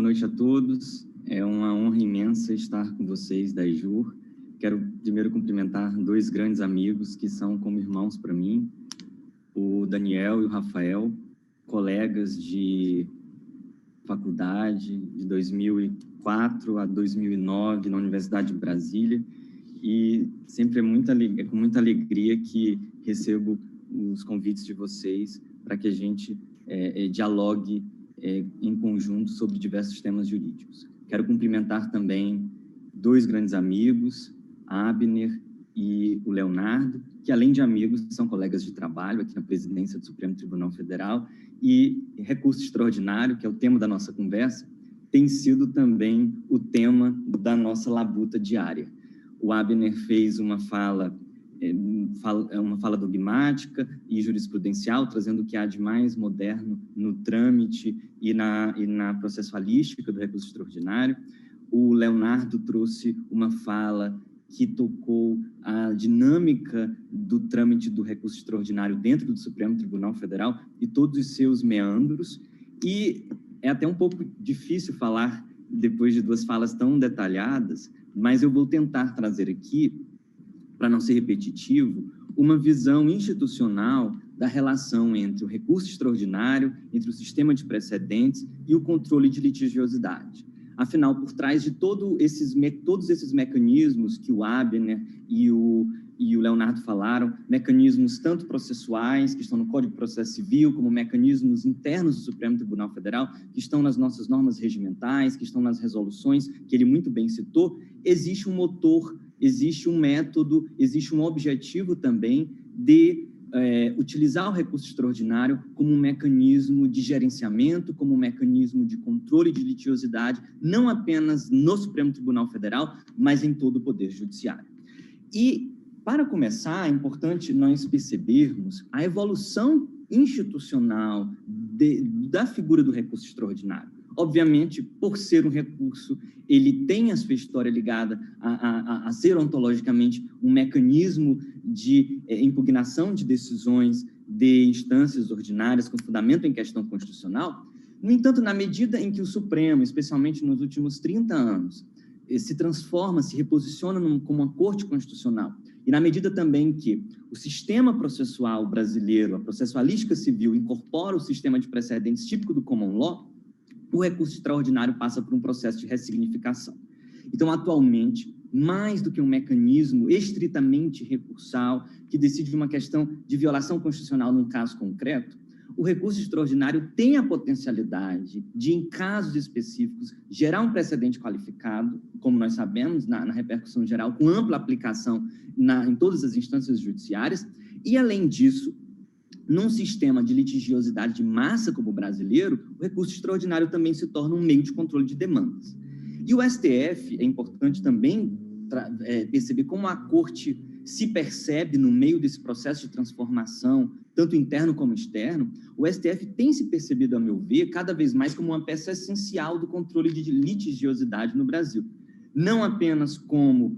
noite a todos. É uma honra imensa estar com vocês da EJUR. Quero primeiro cumprimentar dois grandes amigos que são como irmãos para mim, o Daniel e o Rafael, colegas de faculdade de 2004 a 2009 na Universidade de Brasília, e sempre é com muita alegria que recebo os convites de vocês para que a gente dialogue em conjunto sobre diversos temas jurídicos. Quero cumprimentar também dois grandes amigos, a Abner e o Leonardo, que além de amigos são colegas de trabalho aqui na presidência do Supremo Tribunal Federal, e recurso extraordinário, que é o tema da nossa conversa, tem sido também o tema da nossa labuta diária. O Abner fez uma fala dogmática e jurisprudencial, trazendo o que há de mais moderno no trâmite e na processualística do recurso extraordinário. O Leonardo trouxe uma fala que tocou a dinâmica do trâmite do recurso extraordinário dentro do Supremo Tribunal Federal e todos os seus meandros. E é até um pouco difícil falar depois de duas falas tão detalhadas, mas eu vou tentar trazer aqui, para não ser repetitivo, uma visão institucional da relação entre o recurso extraordinário, entre o sistema de precedentes e o controle de litigiosidade. Afinal, por trás de todos esses mecanismos que o Abner e o Leonardo falaram, mecanismos tanto processuais, que estão no Código de Processo Civil, como mecanismos internos do Supremo Tribunal Federal, que estão nas nossas normas regimentais, que estão nas resoluções, que ele muito bem citou, existe um motor, existe um método, existe um objetivo também de utilizar o recurso extraordinário como um mecanismo de gerenciamento, como um mecanismo de controle de litigiosidade, não apenas no Supremo Tribunal Federal, mas em todo o Poder Judiciário. E, para começar, é importante nós percebermos a evolução institucional da figura do recurso extraordinário. Obviamente, por ser um recurso, ele tem a sua história ligada a ser ontologicamente um mecanismo de impugnação de decisões de instâncias ordinárias com fundamento em questão constitucional. No entanto, na medida em que o Supremo, especialmente nos últimos 30 anos, se transforma, se reposiciona como uma corte constitucional, e na medida também que o sistema processual brasileiro, a processualística civil, incorpora o sistema de precedentes típico do common law, o recurso extraordinário passa por um processo de ressignificação. Então, atualmente, mais do que um mecanismo estritamente recursal que decide uma questão de violação constitucional num caso concreto, o recurso extraordinário tem a potencialidade de, em casos específicos, gerar um precedente qualificado, como nós sabemos, na repercussão geral, com ampla aplicação em todas as instâncias judiciárias, e, além disso, num sistema de litigiosidade de massa como o brasileiro, o recurso extraordinário também se torna um meio de controle de demandas. E o STF, é importante também perceber como a Corte se percebe no meio desse processo de transformação, tanto interno como externo. O STF tem se percebido, a meu ver, cada vez mais como uma peça essencial do controle de litigiosidade no Brasil. Não apenas como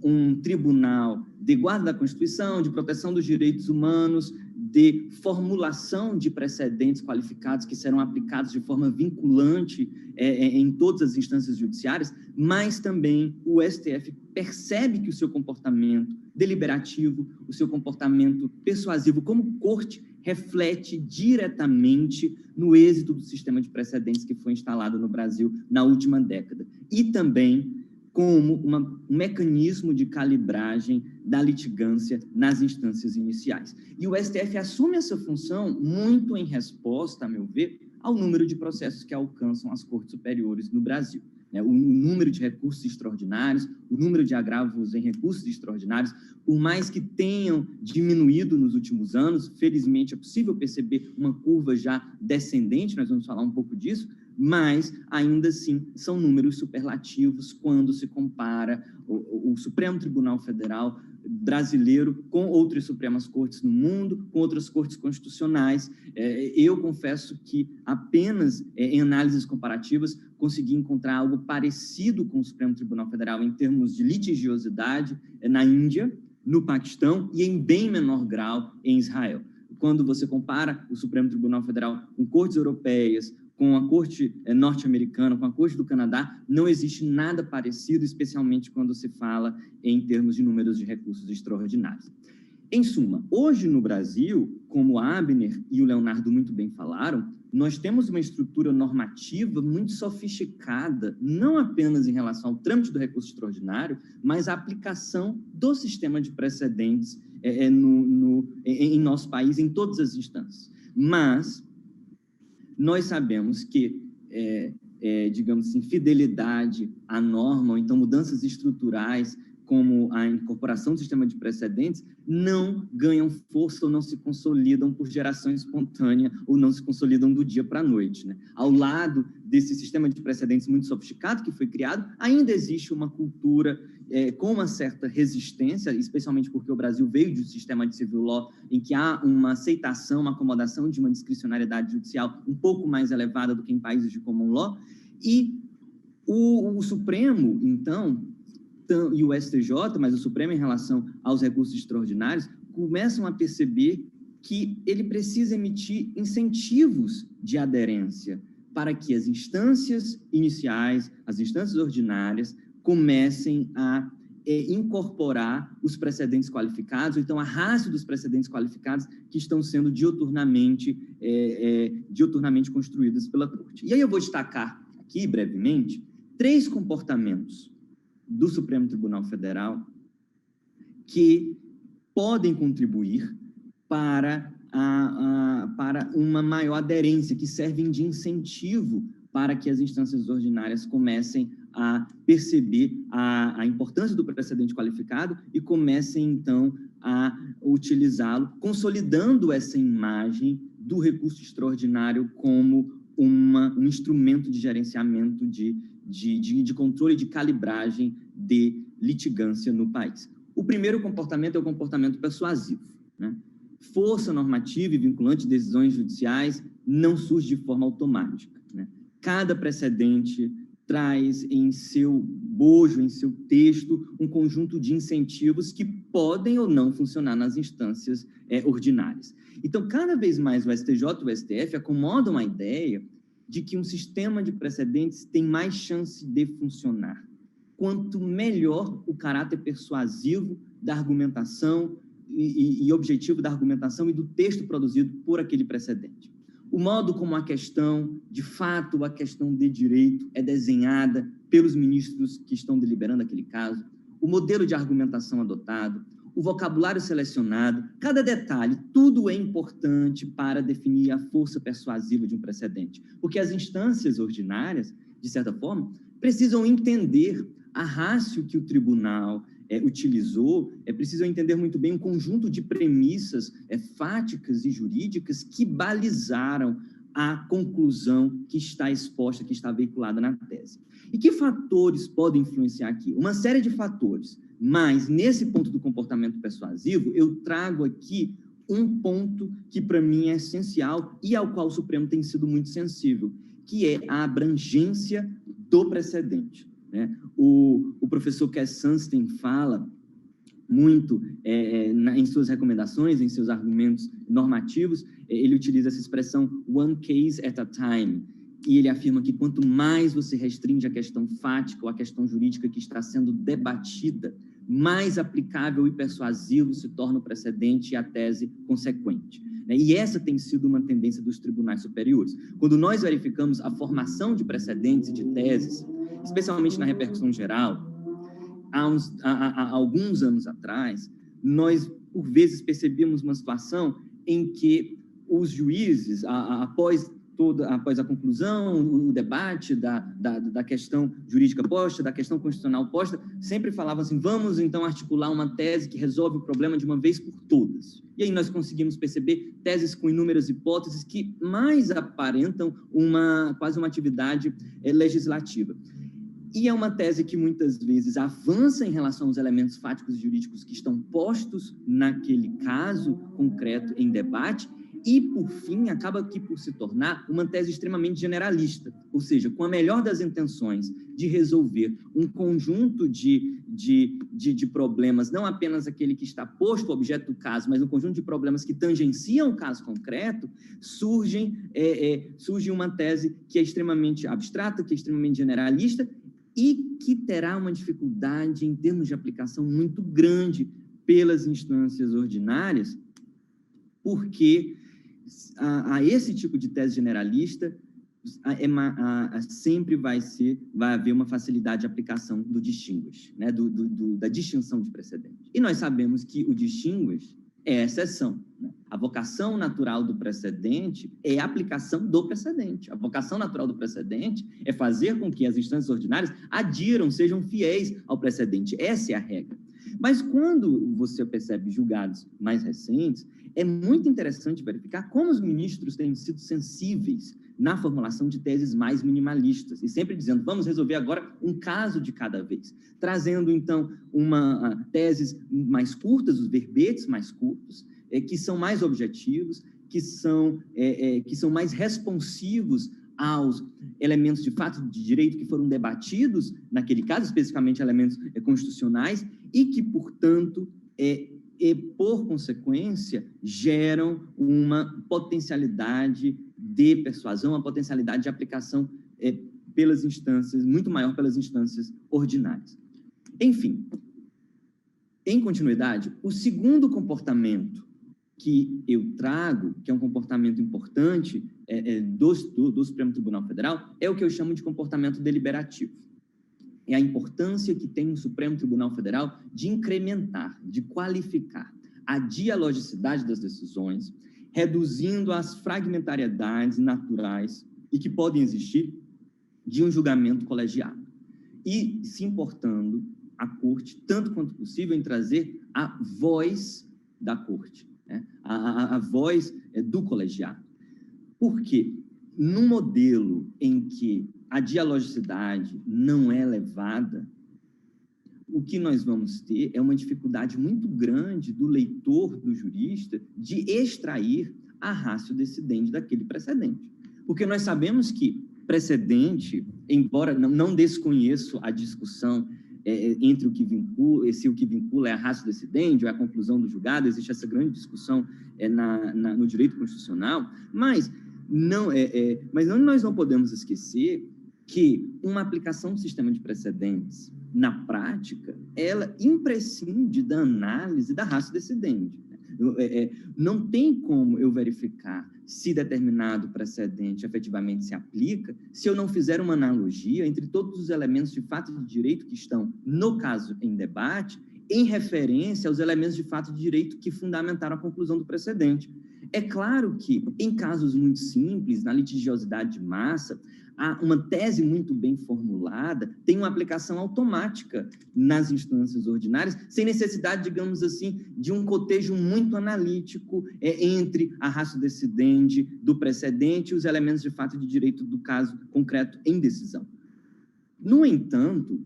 um tribunal de guarda da Constituição, de proteção dos direitos humanos, de formulação de precedentes qualificados que serão aplicados de forma vinculante em todas as instâncias judiciárias, mas também o STF percebe que o seu comportamento deliberativo, o seu comportamento persuasivo como corte, reflete diretamente no êxito do sistema de precedentes que foi instalado no Brasil na última década. E também como um mecanismo de calibragem da litigância nas instâncias iniciais. E o STF assume essa função muito em resposta, a meu ver, ao número de processos que alcançam as cortes superiores no Brasil. O número de recursos extraordinários, o número de agravos em recursos extraordinários, por mais que tenham diminuído nos últimos anos, felizmente é possível perceber uma curva já descendente, nós vamos falar um pouco disso, mas, ainda assim, são números superlativos quando se compara o Supremo Tribunal Federal brasileiro com outras Supremas Cortes no mundo, com outras cortes constitucionais. Eu confesso que apenas em análises comparativas consegui encontrar algo parecido com o Supremo Tribunal Federal em termos de litigiosidade na Índia, no Paquistão e em bem menor grau em Israel. Quando você compara o Supremo Tribunal Federal com cortes europeias, com a Corte norte-americana, com a Corte do Canadá, não existe nada parecido, especialmente quando se fala em termos de números de recursos extraordinários. Em suma, hoje no Brasil, como o Abner e o Leonardo muito bem falaram, nós temos uma estrutura normativa muito sofisticada, não apenas em relação ao trâmite do recurso extraordinário, mas a aplicação do sistema de precedentes em nosso país, em todas as instâncias. Mas nós sabemos que, digamos assim, fidelidade à norma, ou então mudanças estruturais, como a incorporação do sistema de precedentes, não ganham força ou não se consolidam por geração espontânea ou não se consolidam do dia para a noite, né? Ao lado desse sistema de precedentes muito sofisticado que foi criado, ainda existe uma cultura com uma certa resistência, especialmente porque o Brasil veio de um sistema de civil law em que há uma aceitação, uma acomodação de uma discricionariedade judicial um pouco mais elevada do que em países de common law, e o Supremo, então, e o STJ, mas o Supremo em relação aos recursos extraordinários, começam a perceber que ele precisa emitir incentivos de aderência para que as instâncias iniciais, as instâncias ordinárias, comecem a incorporar os precedentes qualificados, ou então a ratio dos precedentes qualificados que estão sendo dioturnamente construídos pela Corte. E aí eu vou destacar aqui, brevemente, 3 comportamentos do Supremo Tribunal Federal que podem contribuir para uma maior aderência, que servem de incentivo para que as instâncias ordinárias comecem a perceber a importância do precedente qualificado e comecem, então, a utilizá-lo, consolidando essa imagem do recurso extraordinário como um instrumento de gerenciamento de controle e de calibragem de litigância no país. O primeiro comportamento é o comportamento persuasivo, né? Força normativa e vinculante de decisões judiciais não surge de forma automática, né? Cada precedente traz em seu bojo, em seu texto, um conjunto de incentivos que podem ou não funcionar nas instâncias ordinárias. Então, cada vez mais o STJ e o STF acomodam a ideia de que um sistema de precedentes tem mais chance de funcionar quanto melhor o caráter persuasivo da argumentação e objetivo da argumentação e do texto produzido por aquele precedente. O modo como a questão, de fato, a questão de direito é desenhada pelos ministros que estão deliberando aquele caso, o modelo de argumentação adotado, o vocabulário selecionado, cada detalhe, tudo é importante para definir a força persuasiva de um precedente. Porque as instâncias ordinárias, de certa forma, precisam entender a ratio que o tribunal utilizou, precisam entender muito bem um conjunto de premissas fáticas e jurídicas que balizaram a conclusão que está exposta, que está veiculada na tese. E que fatores podem influenciar aqui? Uma série de fatores, mas nesse ponto do comportamento persuasivo, eu trago aqui um ponto que para mim é essencial e ao qual o Supremo tem sido muito sensível, que é a abrangência do precedente, né? O professor Cass Sunstein fala muito em suas recomendações, em seus argumentos normativos, ele utiliza essa expressão one case at a time, e ele afirma que quanto mais você restringe a questão fática ou a questão jurídica que está sendo debatida, mais aplicável e persuasivo se torna o precedente e a tese consequente. E essa tem sido uma tendência dos tribunais superiores. Quando nós verificamos a formação de precedentes e de teses, especialmente na repercussão geral, há alguns anos atrás, nós, por vezes, percebíamos uma situação em que os juízes, após a conclusão, o debate da questão jurídica posta, da questão constitucional posta, sempre falavam assim, vamos então articular uma tese que resolve o problema de uma vez por todas. E aí nós conseguimos perceber teses com inúmeras hipóteses que mais aparentam quase uma atividade legislativa. E é uma tese que muitas vezes avança em relação aos elementos fáticos e jurídicos que estão postos naquele caso concreto em debate e, por fim, acaba aqui por se tornar uma tese extremamente generalista, ou seja, com a melhor das intenções de resolver um conjunto de problemas, não apenas aquele que está posto ao objeto do caso, mas um conjunto de problemas que tangenciam o caso concreto, surge uma tese que é extremamente abstrata, que é extremamente generalista e que terá uma dificuldade em termos de aplicação muito grande pelas instâncias ordinárias, porque a esse tipo de tese generalista sempre vai haver uma facilidade de aplicação do distinguish, né? Da distinção de precedente. E nós sabemos que o distinguish é a exceção, né? A vocação natural do precedente é a aplicação do precedente. A vocação natural do precedente é fazer com que as instâncias ordinárias adiram, sejam fiéis ao precedente. Essa é a regra. Mas quando você percebe julgados mais recentes, é muito interessante verificar como os ministros têm sido sensíveis na formulação de teses mais minimalistas, e sempre dizendo, vamos resolver agora um caso de cada vez, trazendo, então, teses mais curtas, os verbetes mais curtos, que são mais objetivos, que são mais responsivos aos elementos de fato de direito que foram debatidos naquele caso, especificamente elementos constitucionais, e que, portanto, por consequência, geram uma potencialidade de persuasão, uma potencialidade de aplicação pelas instâncias, muito maior pelas instâncias ordinárias. Enfim, em continuidade, o segundo comportamento que eu trago, que é um comportamento importante do Supremo Tribunal Federal, é o que eu chamo de comportamento deliberativo. É a importância que tem o Supremo Tribunal Federal de incrementar, de qualificar a dialogicidade das decisões, reduzindo as fragmentariedades naturais e que podem existir de um julgamento colegiado. E se importando a Corte, tanto quanto possível, em trazer a voz da Corte, né? a voz do colegiado. Por quê? Num modelo em que a dialogicidade não é levada, o que nós vamos ter é uma dificuldade muito grande do leitor, do jurista, de extrair a ratio decidendi daquele precedente. Porque nós sabemos que precedente, embora não desconheço a discussão entre o que vincula, se o que vincula é a ratio decidendi ou é a conclusão do julgado, existe essa grande discussão no direito constitucional, mas nós não podemos esquecer que uma aplicação do sistema de precedentes, na prática, ela imprescinde da análise da ratio decidendi. Não tem como eu verificar se determinado precedente efetivamente se aplica se eu não fizer uma analogia entre todos os elementos de fato de direito que estão, no caso em debate, em referência aos elementos de fato de direito que fundamentaram a conclusão do precedente. É claro que, em casos muito simples, na litigiosidade de massa, uma tese muito bem formulada tem uma aplicação automática nas instâncias ordinárias, sem necessidade, digamos assim, de um cotejo muito analítico entre a ratio decidendi do precedente e os elementos de fato de direito do caso concreto em decisão. No entanto,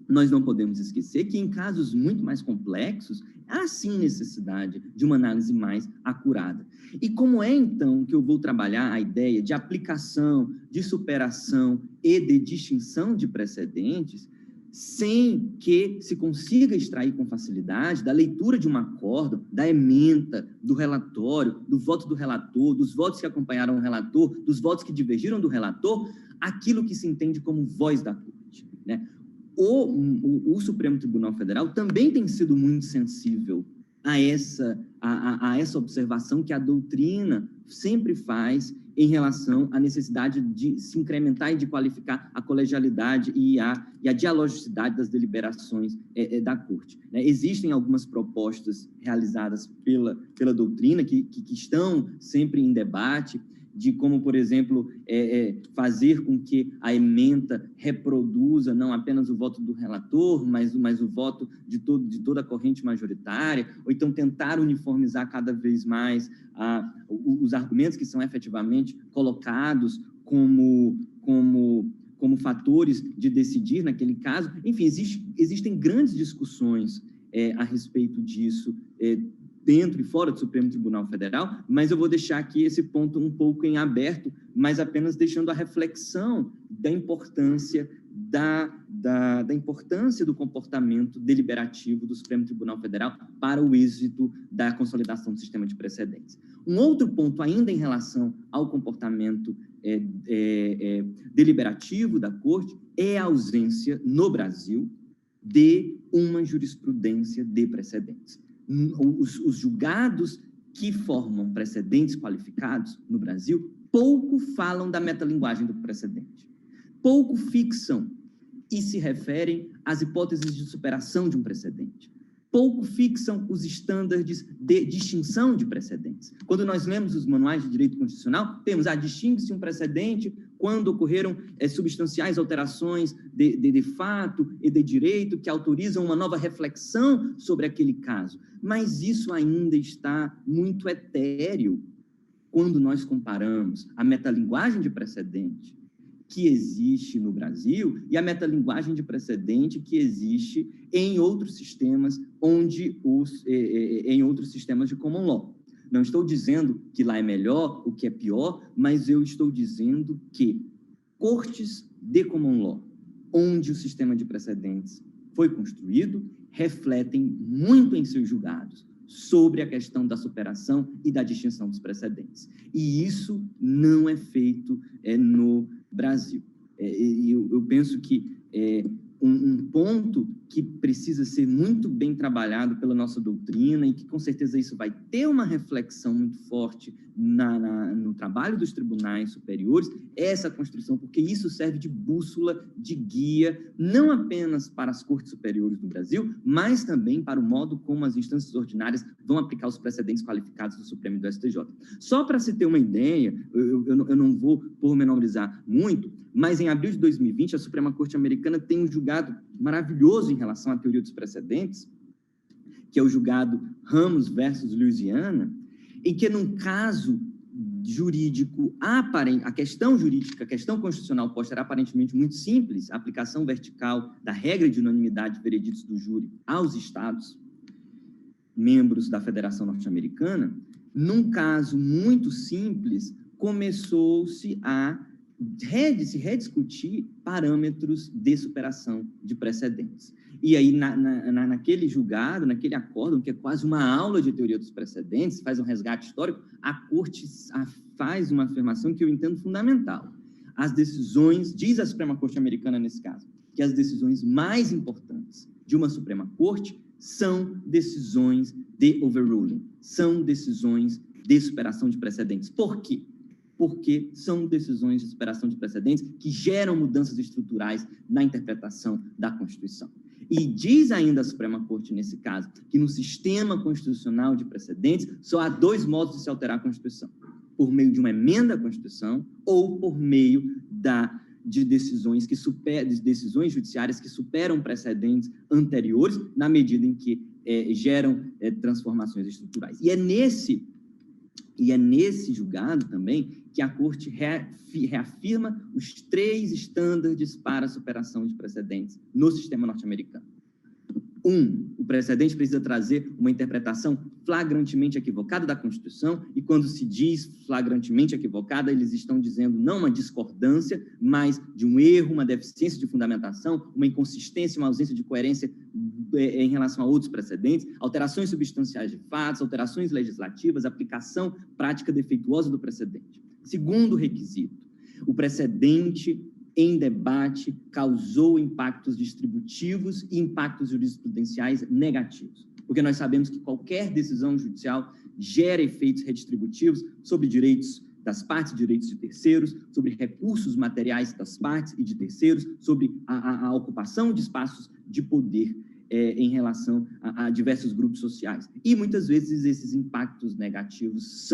nós não podemos esquecer que, em casos muito mais complexos, há sim necessidade de uma análise mais acurada. E como é, então, que eu vou trabalhar a ideia de aplicação, de superação e de distinção de precedentes, sem que se consiga extrair com facilidade da leitura de um acórdão, da ementa, do relatório, do voto do relator, dos votos que acompanharam o relator, dos votos que divergiram do relator, aquilo que se entende como voz da Corte, né? O Supremo Tribunal Federal também tem sido muito sensível a essa observação que a doutrina sempre faz em relação à necessidade de se incrementar e de qualificar a colegialidade e a dialogicidade das deliberações da Corte. Existem algumas propostas realizadas pela doutrina que estão sempre em debate, de como, por exemplo, fazer com que a ementa reproduza não apenas o voto do relator, mas o voto de toda a corrente majoritária, ou então tentar uniformizar cada vez mais os argumentos que são efetivamente colocados como fatores de decidir naquele caso. Enfim, existem grandes discussões a respeito disso, dentro e fora do Supremo Tribunal Federal, mas eu vou deixar aqui esse ponto um pouco em aberto, mas apenas deixando a reflexão da importância da importância do comportamento deliberativo do Supremo Tribunal Federal para o êxito da consolidação do sistema de precedentes. Um outro ponto ainda em relação ao comportamento deliberativo da Corte é a ausência, no Brasil, de uma jurisprudência de precedentes. Os julgados que formam precedentes qualificados no Brasil pouco falam da metalinguagem do precedente, pouco fixam e se referem às hipóteses de superação de um precedente, pouco fixam os estándares de distinção de precedentes. Quando nós lemos os manuais de direito constitucional, temos distingue-se um precedente quando ocorreram substanciais alterações de fato e de direito que autorizam uma nova reflexão sobre aquele caso. Mas isso ainda está muito etéreo quando nós comparamos a metalinguagem de precedente que existe no Brasil e a metalinguagem de precedente que existe em outros sistemas, em outros sistemas de common law. Não estou dizendo que lá é melhor, o que é pior, mas eu estou dizendo que cortes de common law, onde o sistema de precedentes foi construído, refletem muito em seus julgados sobre a questão da superação e da distinção dos precedentes. E isso não é feito no Brasil. Eu penso que um ponto que precisa ser muito bem trabalhado pela nossa doutrina e que, com certeza, isso vai ter uma reflexão muito forte no trabalho dos tribunais superiores, é essa construção, porque isso serve de bússola, de guia, não apenas para as cortes superiores do Brasil, mas também para o modo como as instâncias ordinárias vão aplicar os precedentes qualificados do Supremo e do STJ. Só para se ter uma ideia, eu não vou pormenorizar muito, mas em abril de 2020, a Suprema Corte Americana tem um julgado maravilhoso em relação à teoria dos precedentes, que é o julgado Ramos versus Louisiana, em que, num caso jurídico, a questão jurídica, a questão constitucional posta era aparentemente muito simples, a aplicação vertical da regra de unanimidade de vereditos do júri aos estados, membros da Federação Norte-Americana. Num caso muito simples, começou-se a se rediscutir parâmetros de superação de precedentes. E aí, naquele julgado, naquele acórdão, que é quase uma aula de teoria dos precedentes, faz um resgate histórico, a Corte faz uma afirmação que eu entendo fundamental. As decisões, diz a Suprema Corte Americana nesse caso, que as decisões mais importantes de uma Suprema Corte são decisões de overruling, são decisões de superação de precedentes. Por quê? Porque são decisões de superação de precedentes que geram mudanças estruturais na interpretação da Constituição. E diz ainda a Suprema Corte, nesse caso, que no sistema constitucional de precedentes só há dois modos de se alterar a Constituição: por meio de uma emenda à Constituição ou por meio de decisões judiciárias que superam precedentes anteriores, na medida em que geram transformações estruturais. E é nesse julgado também que a Corte reafirma os 3 estándares para a superação de precedentes no sistema norte-americano. O precedente precisa trazer uma interpretação flagrantemente equivocada da Constituição, e quando se diz flagrantemente equivocada, eles estão dizendo não uma discordância, mas de um erro, uma deficiência de fundamentação, uma inconsistência, uma ausência de coerência em relação a outros precedentes, alterações substanciais de fatos, alterações legislativas, aplicação prática defeituosa do precedente. Segundo requisito, o precedente em debate causou impactos distributivos e impactos jurisprudenciais negativos, porque nós sabemos que qualquer decisão judicial gera efeitos redistributivos sobre direitos das partes, direitos de terceiros, sobre recursos materiais das partes e de terceiros, sobre a ocupação de espaços de poder em relação a diversos grupos sociais. E, muitas vezes, esses impactos negativos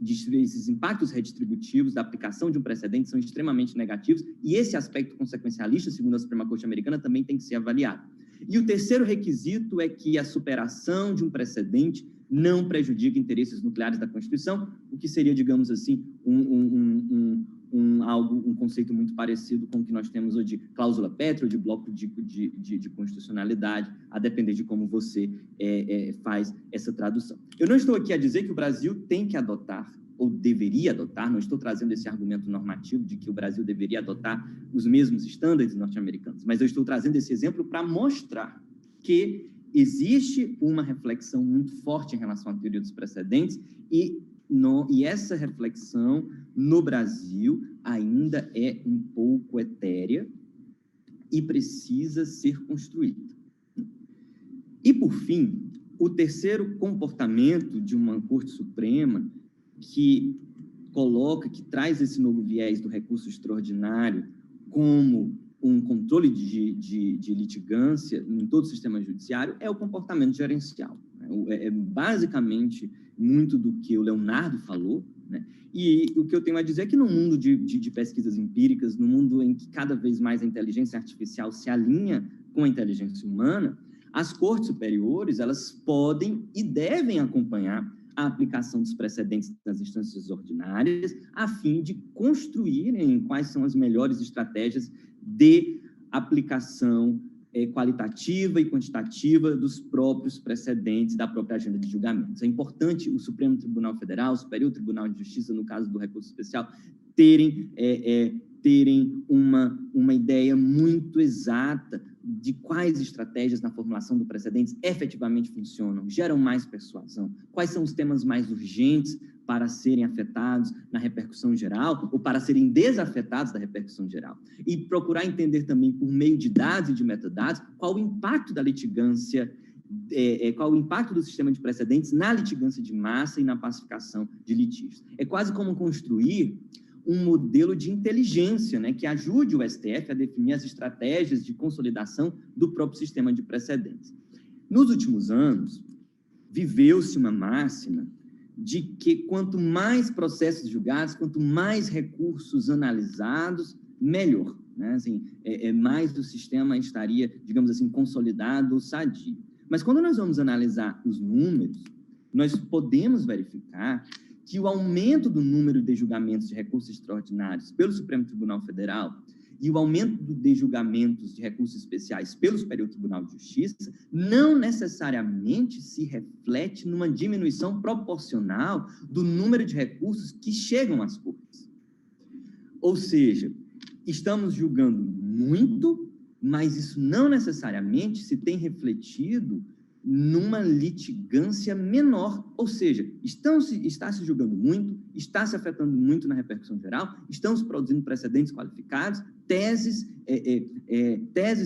esses impactos redistributivos da aplicação de um precedente são extremamente negativos, e esse aspecto consequencialista, segundo a Suprema Corte Americana, também tem que ser avaliado. E o terceiro requisito é que a superação de um precedente não prejudica interesses nucleares da Constituição, o que seria, digamos assim, um um conceito muito parecido com o que nós temos hoje de cláusula pétrea, de bloco de constitucionalidade, a depender de como você faz essa tradução. Eu não estou aqui a dizer que o Brasil tem que adotar, ou deveria adotar, não estou trazendo esse argumento normativo de que o Brasil deveria adotar os mesmos estándares norte-americanos, mas eu estou trazendo esse exemplo para mostrar que existe uma reflexão muito forte em relação à teoria dos precedentes e essa reflexão no Brasil ainda é um pouco etérea e precisa ser construída. E, por fim, o terceiro comportamento de uma Corte Suprema que traz esse novo viés do recurso extraordinário como um controle de litigância em todo o sistema judiciário é o comportamento gerencial. É basicamente muito do que o Leonardo falou, né? E o que eu tenho a dizer é que no mundo de pesquisas empíricas, no mundo em que cada vez mais a inteligência artificial se alinha com a inteligência humana, as cortes superiores, elas podem e devem acompanhar a aplicação dos precedentes das instâncias ordinárias, a fim de construírem quais são as melhores estratégias de aplicação qualitativa e quantitativa dos próprios precedentes da própria agenda de julgamentos. É importante o Supremo Tribunal Federal, o Superior Tribunal de Justiça, no caso do recurso especial, terem uma ideia muito exata de quais estratégias na formulação do precedentes efetivamente funcionam, geram mais persuasão, quais são os temas mais urgentes para serem afetados na repercussão geral ou para serem desafetados da repercussão geral. E procurar entender também, por meio de dados e de metadados, qual o impacto da litigância, qual o impacto do sistema de precedentes na litigância de massa e na pacificação de litígios. É quase como construir um modelo de inteligência, né, que ajude o STF a definir as estratégias de consolidação do próprio sistema de precedentes. Nos últimos anos, viveu-se uma máxima de que quanto mais processos julgados, quanto mais recursos analisados, melhor, né? Assim, mais o sistema estaria, digamos assim, consolidado, sadio. Mas quando nós vamos analisar os números, nós podemos verificar que o aumento do número de julgamentos de recursos extraordinários pelo Supremo Tribunal Federal e o aumento de julgamentos de recursos especiais pelo Superior Tribunal de Justiça não necessariamente se reflete numa diminuição proporcional do número de recursos que chegam às cortes. Ou seja, estamos julgando muito, mas isso não necessariamente se tem refletido numa litigância menor, ou seja, está se julgando muito, está se afetando muito na repercussão geral, estamos produzindo precedentes qualificados, teses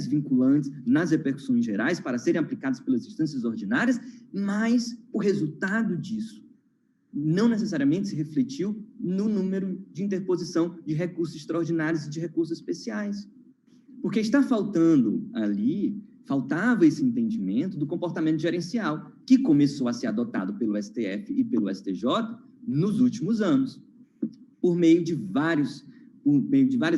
vinculantes nas repercussões gerais para serem aplicadas pelas instâncias ordinárias, mas o resultado disso não necessariamente se refletiu no número de interposição de recursos extraordinários e de recursos especiais. Porque está faltava esse entendimento do comportamento gerencial, que começou a ser adotado pelo STF e pelo STJ nos últimos anos, por meio de várias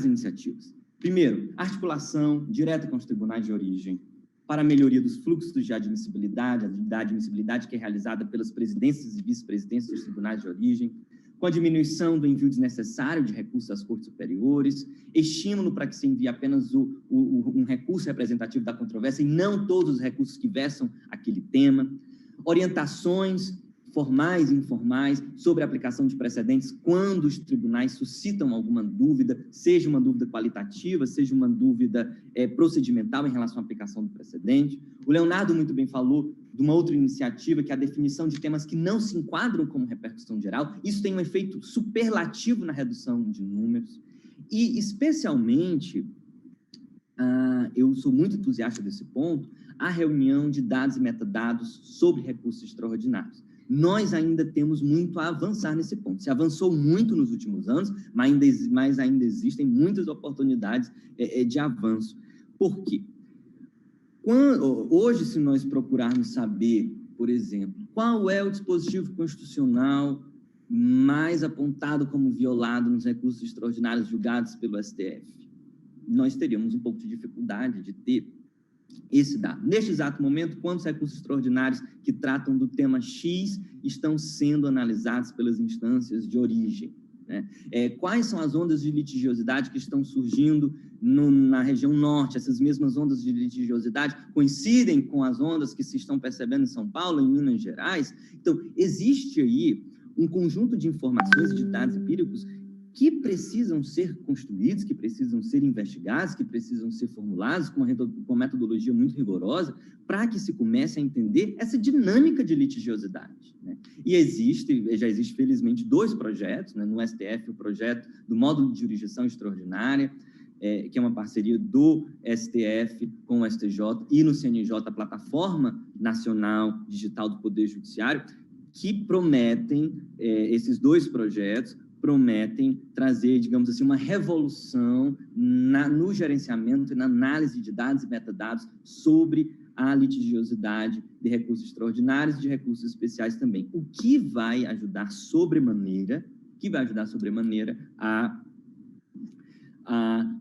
iniciativas. Primeiro, articulação direta com os tribunais de origem, para a melhoria dos fluxos de admissibilidade, da admissibilidade que é realizada pelas presidências e vice-presidências dos tribunais de origem, com a diminuição do envio desnecessário de recursos às cortes superiores, estímulo para que se envie apenas um recurso representativo da controvérsia e não todos os recursos que versam aquele tema, orientações formais e informais sobre a aplicação de precedentes quando os tribunais suscitam alguma dúvida, seja uma dúvida qualitativa, seja uma dúvida procedimental em relação à aplicação do precedente. O Leonardo muito bem falou de uma outra iniciativa, que é a definição de temas que não se enquadram como repercussão geral. Isso tem um efeito superlativo na redução de números. E, especialmente, eu sou muito entusiasta desse ponto, a reunião de dados e metadados sobre recursos extraordinários. Nós ainda temos muito a avançar nesse ponto. Se avançou muito nos últimos anos, mas ainda existem muitas oportunidades de avanço. Por quê? Hoje, se nós procurarmos saber, por exemplo, qual é o dispositivo constitucional mais apontado como violado nos recursos extraordinários julgados pelo STF, nós teríamos um pouco de dificuldade de ter esse dado. Neste exato momento, quantos recursos extraordinários que tratam do tema X estão sendo analisados pelas instâncias de origem? né? Quais são as ondas de litigiosidade que estão surgindo na região norte? Essas mesmas ondas de litigiosidade coincidem com as ondas que se estão percebendo em São Paulo, em Minas Gerais? Então, existe aí um conjunto de informações e de dados empíricos que precisam ser construídos, que precisam ser investigados, que precisam ser formulados com uma metodologia muito rigorosa, para que se comece a entender essa dinâmica de litigiosidade, né? E já existe, felizmente, 2 projetos, né? No STF, o projeto do Módulo de Jurisdição Extraordinária, que é uma parceria do STF com o STJ, e no CNJ, a Plataforma Nacional Digital do Poder Judiciário, que prometem, esses 2 projetos, prometem trazer, digamos assim, uma revolução no gerenciamento e na análise de dados e metadados sobre a litigiosidade de recursos extraordinários e de recursos especiais também, o que vai ajudar sobremaneira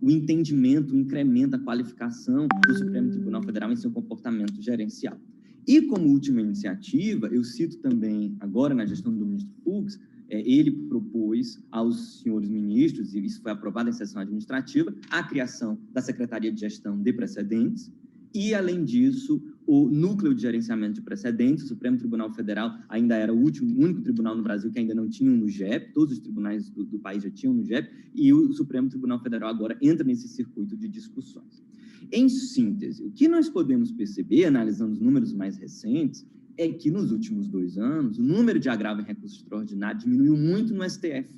o entendimento, o incremento, a qualificação do Supremo Tribunal Federal em seu comportamento gerencial. E, como última iniciativa, eu cito também, agora na gestão do ministro Fux, ele propôs aos senhores ministros, e isso foi aprovado em sessão administrativa, a criação da Secretaria de Gestão de Precedentes, e, além disso, o Núcleo de Gerenciamento de Precedentes. O Supremo Tribunal Federal ainda era o único tribunal no Brasil que ainda não tinha um NUGEP, todos os tribunais do país já tinham um NUGEP, e o Supremo Tribunal Federal agora entra nesse circuito de discussões. Em síntese, o que nós podemos perceber, analisando os números mais recentes, é que nos últimos 2 anos, o número de agravo em recurso extraordinário diminuiu muito no STF.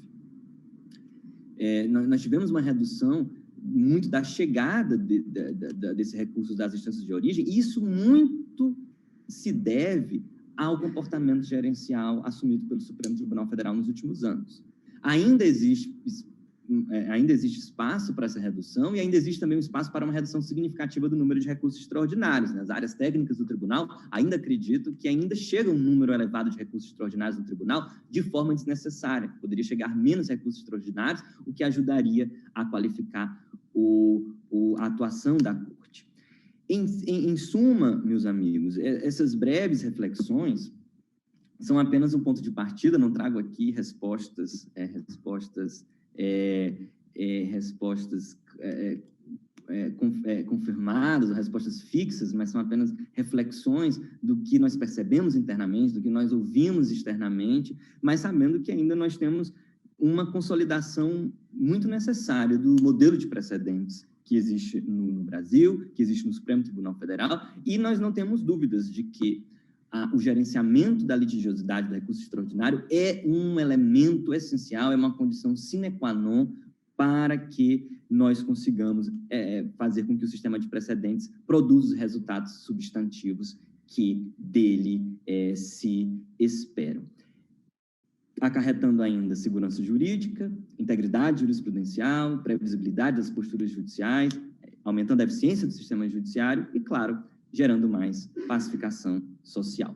Nós tivemos uma redução muito da chegada desses recursos das instâncias de origem, e isso muito se deve ao comportamento gerencial assumido pelo Supremo Tribunal Federal nos últimos anos. Ainda existe espaço para essa redução, e ainda existe também um espaço para uma redução significativa do número de recursos extraordinários. Nas áreas técnicas do tribunal, ainda acredito que ainda chega um número elevado de recursos extraordinários no tribunal de forma desnecessária. Poderia chegar menos recursos extraordinários, o que ajudaria a qualificar a atuação da Corte. Em suma, meus amigos, essas breves reflexões são apenas um ponto de partida. Não trago aqui respostas confirmadas, ou respostas fixas, mas são apenas reflexões do que nós percebemos internamente, do que nós ouvimos externamente, mas sabendo que ainda nós temos uma consolidação muito necessária do modelo de precedentes que existe no Brasil, que existe no Supremo Tribunal Federal, e nós não temos dúvidas de que o gerenciamento da litigiosidade do recurso extraordinário é um elemento essencial, é uma condição sine qua non para que nós consigamos fazer com que o sistema de precedentes produza os resultados substantivos que dele se esperam. Acarretando ainda segurança jurídica, integridade jurisprudencial, previsibilidade das posturas judiciais, aumentando a eficiência do sistema judiciário e, claro, gerando mais pacificação social.